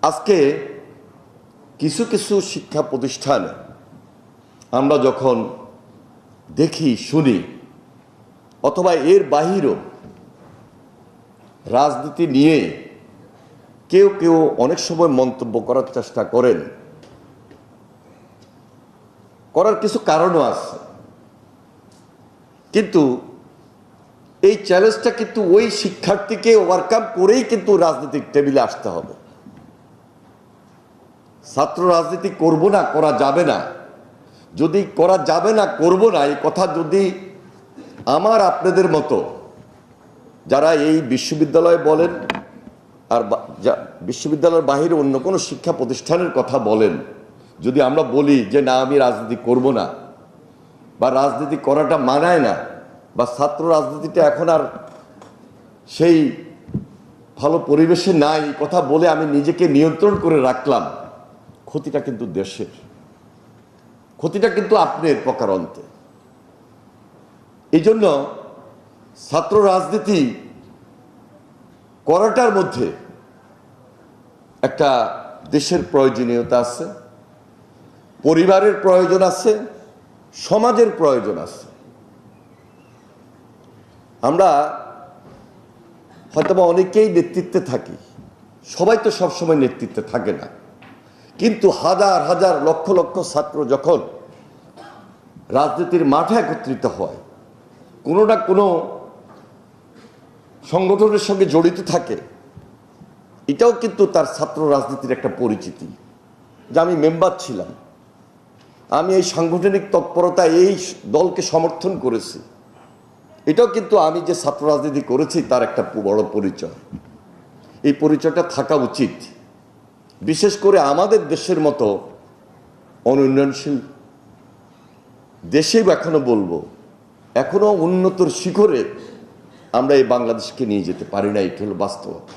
আজকে কিছু কিছু শিক্ষা প্রতিষ্ঠানে আমরা যখন দেখি শুনি অথবা এর বাহিরেও রাজনীতি নিয়ে কেউ কেউ অনেক সময় মন্তব্য করার চেষ্টা করেন, করার কিছু কারণও আছে। কিন্তু এই চ্যালেঞ্জটা কিন্তু ওই শিক্ষার্থীকে ওভারকাম করেই কিন্তু রাজনৈতিক টেবিলে আসতে হবে। ছাত্র রাজনীতি করব না, করা যাবে না, যদি করা যাবে না করব না এই কথা যদি আমার আপনাদের মতো যারা এই বিশ্ববিদ্যালয় বলেন আর বিশ্ববিদ্যালয়ের বাইরে অন্য কোনো শিক্ষা প্রতিষ্ঠানের কথা বলেন, যদি আমরা বলি যে না আমি রাজনীতি করব না বা রাজনীতি করাটা মানায় না বা ছাত্র রাজনীতিটা এখন আর সেই ভালো পরিবেশে নাই, কথা বলে আমি নিজেকে নিয়ন্ত্রণ করে রাখলাম, ক্ষতিটা কিন্তু দেশের, ক্ষতিটা কিন্তু আপনার প্রকারান্তে। এই জন্য ছাত্র রাজনীতি করাটার মধ্যে একটা দেশের প্রয়োজনীয়তা আছে, পরিবারের প্রয়োজন আছে, সমাজের প্রয়োজন আছে। আমরা হয়তোবা অনেকেই নেতৃত্বে থাকি, সবাই তো সবসময় নেতৃত্বে থাকে না, কিন্তু হাজার হাজার লক্ষ লক্ষ ছাত্র যখন রাজনীতির মাঠে একত্রিত হয়, কোনো না কোনো সংগঠনের সঙ্গে জড়িত থাকে, এটাও কিন্তু তার ছাত্র রাজনীতির একটা পরিচিতি যে আমি মেম্বার ছিলাম, আমি এই সাংগঠনিক তৎপরতায় এই দলকে সমর্থন করেছি, এটাও কিন্তু আমি যে ছাত্র রাজনীতি করেছি তার একটা বড় পরিচয়। এই পরিচয়টা থাকা উচিত, বিশেষ করে আমাদের দেশের মতো অনুন্নয়নশীল দেশেই এখনো বলবো, এখনো উন্নতর শিখরে আমরা এই বাংলাদেশকে নিয়ে যেতে পারি না। এটা হলো বাস্তবতা,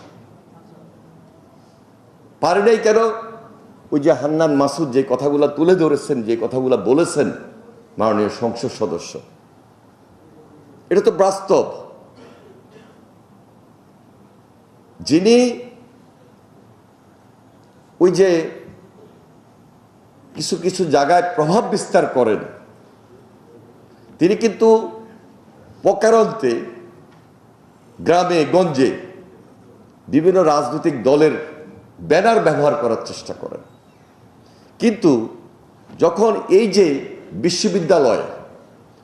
পারি নাই। কেন? ওই যে হান্নান মাসুদ যে কথাগুলো তুলে ধরেছেন, যে কথাগুলো বলেছেন মাননীয় সংসদ সদস্য, এটা তো বাস্তব। যিনি ওই যে কিছু কিছু জায়গায় প্রভাব বিস্তার করেন, তিনি কিন্তু প্রকারান্তে গ্রামে গঞ্জে বিভিন্ন রাজনৈতিক দলের ব্যানার ব্যবহার করার চেষ্টা করেন। কিন্তু যখন এই যে বিশ্ববিদ্যালয়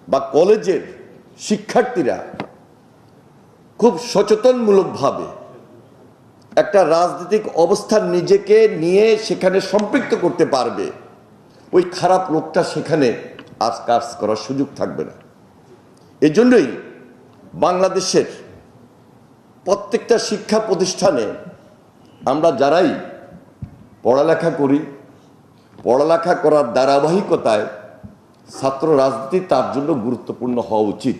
বা কলেজের শিক্ষার্থীরা খুব সচেতনমূলকভাবে একটা রাজনৈতিক অবস্থান নিজেকে নিয়ে সেখানে সম্পৃক্ত করতে পারবে, ওই খারাপ লোকটা সেখানে আর কাজ করার সুযোগ থাকবে না। এজন্যই বাংলাদেশের প্রত্যেকটা শিক্ষা প্রতিষ্ঠানে আমরা যারাই পড়ালেখা করি, পড়ালেখা করার ধারাবাহিকতায় ছাত্র রাজনীতি তার জন্য গুরুত্বপূর্ণ হওয়া উচিত।